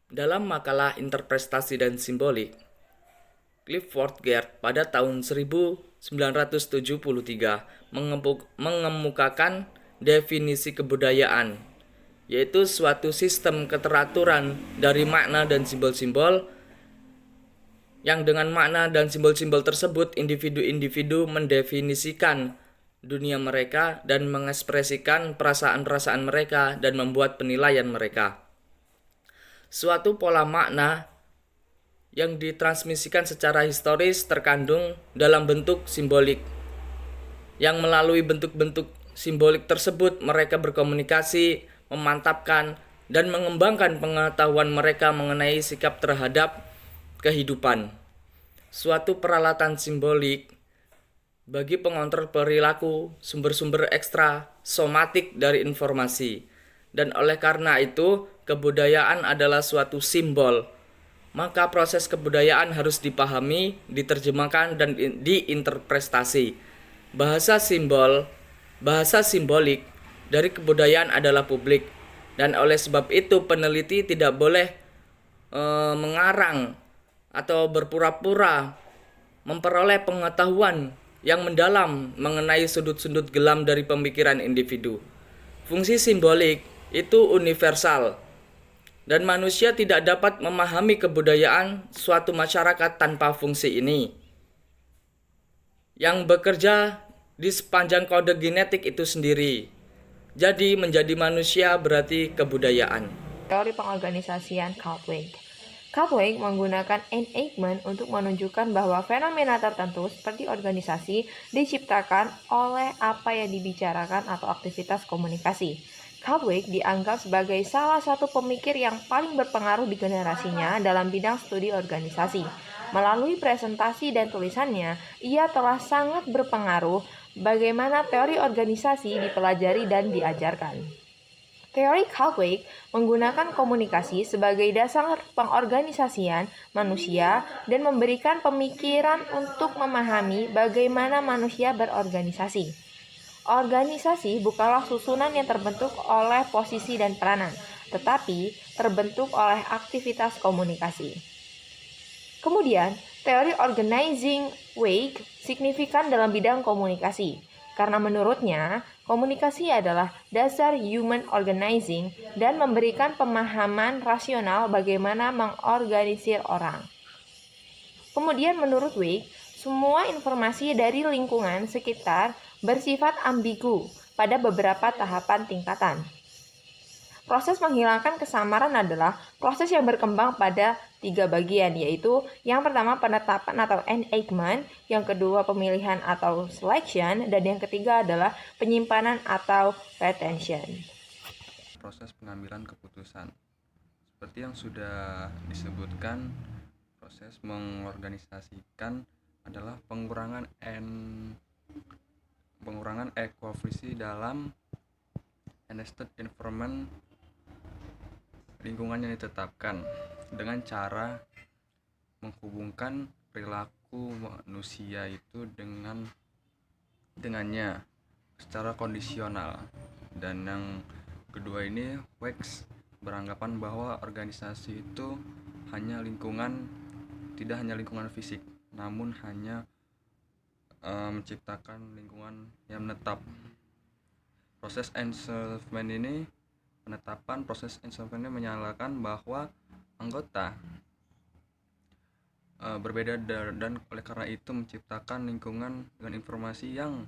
Dalam makalah Interpretasi dan Simbolik, Clifford Geertz pada tahun 1973 mengemukakan definisi kebudayaan, yaitu suatu sistem keteraturan dari makna dan simbol-simbol yang dengan makna dan simbol-simbol tersebut individu-individu mendefinisikan dunia mereka dan mengekspresikan perasaan-perasaan mereka dan membuat penilaian mereka. Suatu pola makna yang ditransmisikan secara historis terkandung dalam bentuk simbolik, yang melalui bentuk-bentuk simbolik tersebut mereka berkomunikasi, memantapkan, dan mengembangkan pengetahuan mereka mengenai sikap terhadap kehidupan. Suatu peralatan simbolik bagi pengontrol perilaku, sumber-sumber ekstra somatik dari informasi. Dan oleh karena itu, kebudayaan adalah suatu simbol. Maka proses kebudayaan harus dipahami, diterjemahkan, dan diinterpretasi. Bahasa simbolik dari kebudayaan adalah publik. Dan oleh sebab itu peneliti tidak boleh mengarang atau berpura-pura memperoleh pengetahuan yang mendalam mengenai sudut-sudut gelam dari pemikiran individu. Fungsi simbolik itu universal dan manusia tidak dapat memahami kebudayaan suatu masyarakat tanpa fungsi ini yang bekerja di sepanjang kode genetik itu sendiri. Jadi menjadi manusia berarti kebudayaan. Teori pengorganisasian Cartwright. Cartwright menggunakan enactment untuk menunjukkan bahwa fenomena tertentu seperti organisasi diciptakan oleh apa yang dibicarakan atau aktivitas komunikasi. Cartwright dianggap sebagai salah satu pemikir yang paling berpengaruh di generasinya dalam bidang studi organisasi. Melalui presentasi dan tulisannya, ia telah sangat berpengaruh bagaimana teori organisasi dipelajari dan diajarkan. Teori Cartwright menggunakan komunikasi sebagai dasar pengorganisasian manusia dan memberikan pemikiran untuk memahami bagaimana manusia berorganisasi. Organisasi bukanlah susunan yang terbentuk oleh posisi dan peranan, tetapi terbentuk oleh aktivitas komunikasi. Kemudian, teori organizing weight signifikan dalam bidang komunikasi. Karena menurutnya, komunikasi adalah dasar human organizing dan memberikan pemahaman rasional bagaimana mengorganisir orang. Kemudian menurut Weick, semua informasi dari lingkungan sekitar bersifat ambigu pada beberapa tahapan tingkatan. Proses menghilangkan kesamaran adalah proses yang berkembang pada 3 bagian, yaitu yang pertama penetapan atau enactment, yang kedua pemilihan atau selection, dan yang ketiga adalah penyimpanan atau retention. Proses pengambilan keputusan. Seperti yang sudah disebutkan, proses mengorganisasikan adalah pengurangan ekofisi dalam nested environment lingkungan yang ditetapkan dengan cara menghubungkan perilaku manusia itu dengannya secara kondisional. Dan yang kedua ini, Weick beranggapan bahwa organisasi itu tidak hanya lingkungan fisik, namun hanya menciptakan lingkungan yang menetap. Proses enslavement ini menyatakan bahwa anggota berbeda dan oleh karena itu menciptakan lingkungan dengan informasi yang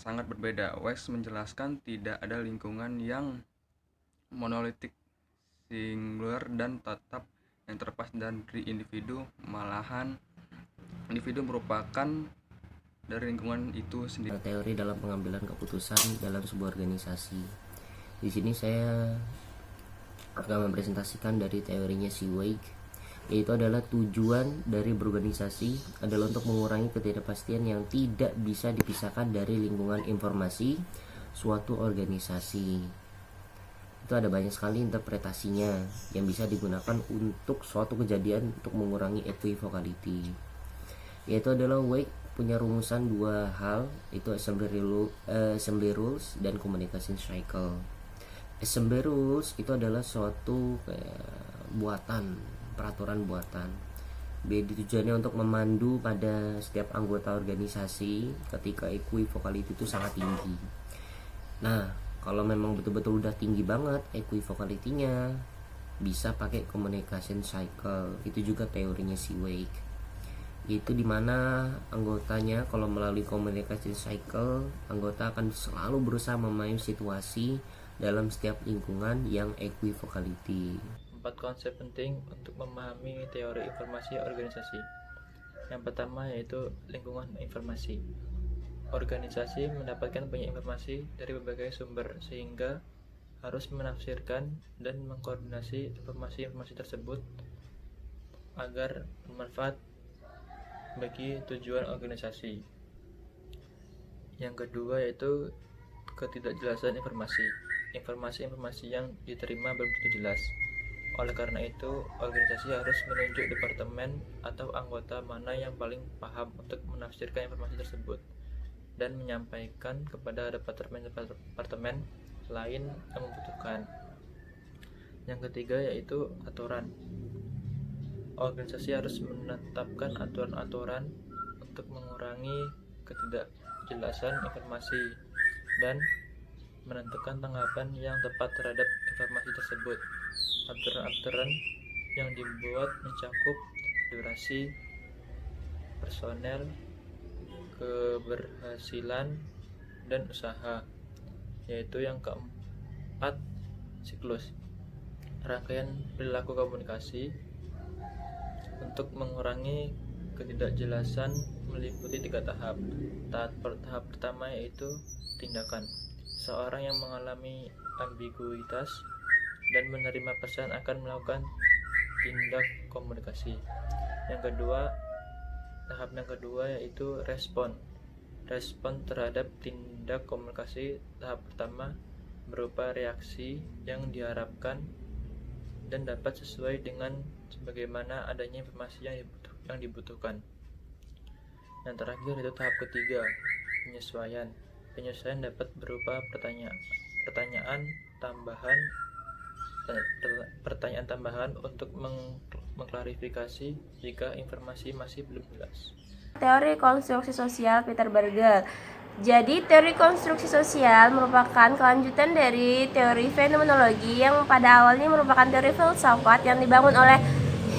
sangat berbeda. Weick menjelaskan tidak ada lingkungan yang monolitik, singular, dan tetap yang terlepas dari individu. Malahan individu merupakan dari lingkungan itu sendiri. Teori dalam pengambilan keputusan dalam sebuah organisasi. Di sini saya akan mempresentasikan dari teorinya si Weick, yaitu adalah tujuan dari berorganisasi adalah untuk mengurangi ketidakpastian yang tidak bisa dipisahkan dari lingkungan informasi suatu organisasi. Itu ada banyak sekali interpretasinya yang bisa digunakan untuk suatu kejadian untuk mengurangi equivokality. Yaitu adalah Weick punya rumusan 2 hal, itu assembly rules dan communication cycle. Assembly rules itu adalah suatu kayak peraturan buatan. Tujuannya untuk memandu pada setiap anggota organisasi ketika equivokality itu sangat tinggi. Nah, kalau memang betul-betul udah tinggi banget equivokality-nya, bisa pakai communication cycle. Itu juga teorinya si Wake. Itu dimana anggotanya kalau melalui communication cycle, anggota akan selalu berusaha memahami situasi dalam setiap lingkungan yang equivokality. 4 konsep penting untuk memahami teori informasi organisasi. Yang pertama yaitu lingkungan informasi. Organisasi mendapatkan banyak informasi dari berbagai sumber sehingga harus menafsirkan dan mengkoordinasi informasi-informasi tersebut agar bermanfaat bagi tujuan organisasi. Yang kedua yaitu ketidakjelasan informasi. Informasi-informasi yang diterima belum tentu jelas. Oleh karena itu, organisasi harus menunjuk departemen atau anggota mana yang paling paham untuk menafsirkan informasi tersebut dan menyampaikan kepada departemen lain yang membutuhkan. Yang ketiga yaitu aturan. Organisasi harus menetapkan aturan-aturan untuk mengurangi ketidakjelasan informasi dan menentukan tanggapan yang tepat terhadap informasi tersebut. Aturan-aturan yang dibuat mencakup durasi, personel, keberhasilan, dan usaha, yaitu yang keempat, siklus. Rangkaian perilaku komunikasi untuk mengurangi ketidakjelasan meliputi 3 tahap. Tahap pertama yaitu tindakan. Seorang yang mengalami ambiguitas dan menerima pesan akan melakukan tindak komunikasi. Tahap yang kedua yaitu respon. Respon terhadap tindak komunikasi tahap pertama berupa reaksi yang diharapkan dan dapat sesuai dengan sebagaimana adanya informasi yang dibutuhkan. Yang terakhir itu tahap ketiga, penyesuaian. Penyesuaian dapat berupa pertanyaan tambahan untuk mengklarifikasi jika informasi masih belum jelas. Teori konstruksi sosial Peter Berger. Jadi, teori konstruksi sosial merupakan kelanjutan dari teori fenomenologi yang pada awalnya merupakan teori filsafat yang dibangun oleh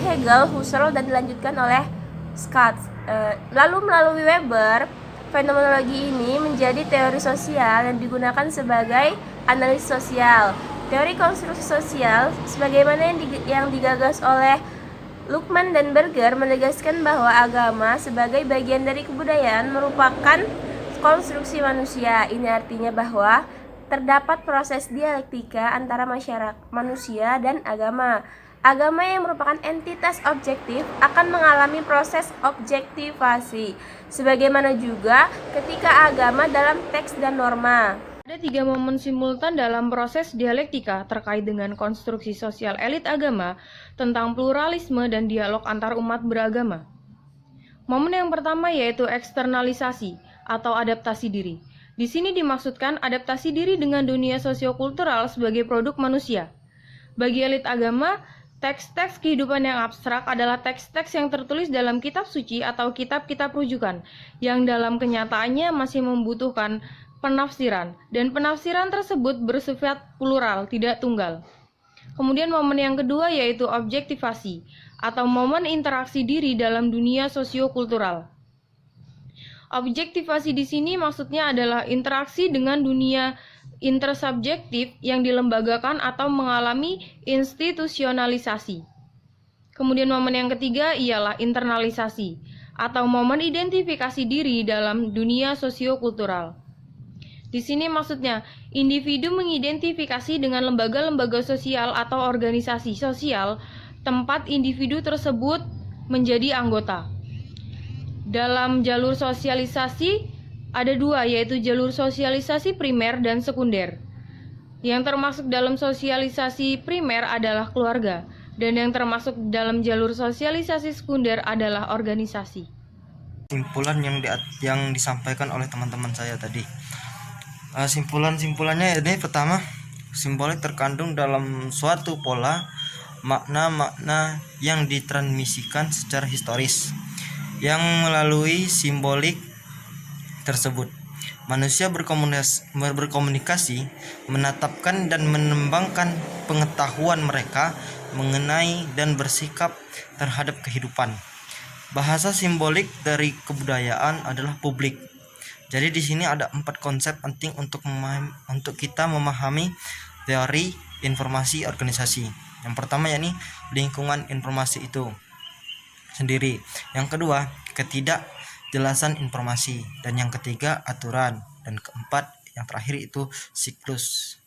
Hegel, Husserl, dan dilanjutkan oleh Scott. Lalu melalui Weber, fenomenologi ini menjadi teori sosial yang digunakan sebagai analisis sosial. Teori konstruksi sosial, sebagaimana yang digagas oleh Luhmann dan Berger, menegaskan bahwa agama sebagai bagian dari kebudayaan merupakan konstruksi manusia. Ini artinya bahwa terdapat proses dialektika antara manusia dan agama. Agama yang merupakan entitas objektif akan mengalami proses objektivasi, sebagaimana juga ketika agama dalam teks dan norma. Ada 3 momen simultan dalam proses dialektika terkait dengan konstruksi sosial elit agama tentang pluralisme dan dialog antar umat beragama. Momen yang pertama yaitu eksternalisasi atau adaptasi diri. Di sini dimaksudkan adaptasi diri dengan dunia sosiokultural sebagai produk manusia. Bagi elit agama, teks-teks kehidupan yang abstrak adalah teks-teks yang tertulis dalam kitab suci atau kitab-kitab rujukan, yang dalam kenyataannya masih membutuhkan penafsiran, dan penafsiran tersebut bersifat plural, tidak tunggal. Kemudian momen yang kedua yaitu objektivasi, atau momen interaksi diri dalam dunia sosiokultural. Objektivasi di sini maksudnya adalah interaksi dengan dunia intersubjektif yang dilembagakan atau mengalami institusionalisasi. Kemudian momen yang ketiga ialah internalisasi, atau momen identifikasi diri dalam dunia sosiokultural. Di sini maksudnya, individu mengidentifikasi dengan lembaga-lembaga sosial atau organisasi sosial tempat individu tersebut menjadi anggota. Dalam jalur sosialisasi ada 2, yaitu jalur sosialisasi primer dan sekunder. Yang termasuk dalam sosialisasi primer adalah keluarga, dan yang termasuk dalam jalur sosialisasi sekunder adalah organisasi. Simpulan yang disampaikan oleh teman-teman saya tadi. Simpulannya ini pertama, Simbolik terkandung dalam suatu pola makna-makna yang ditransmisikan secara historis. Yang melalui simbolik tersebut, manusia berkomunikasi, menetapkan dan mengembangkan pengetahuan mereka mengenai dan bersikap terhadap kehidupan. Bahasa simbolik dari kebudayaan adalah publik. Jadi di sini ada 4 konsep penting untuk kita memahami teori informasi organisasi. Yang pertama yakni lingkungan informasi itu sendiri. Yang kedua, ketidakjelasan informasi, dan yang ketiga aturan, dan keempat yang terakhir itu siklus.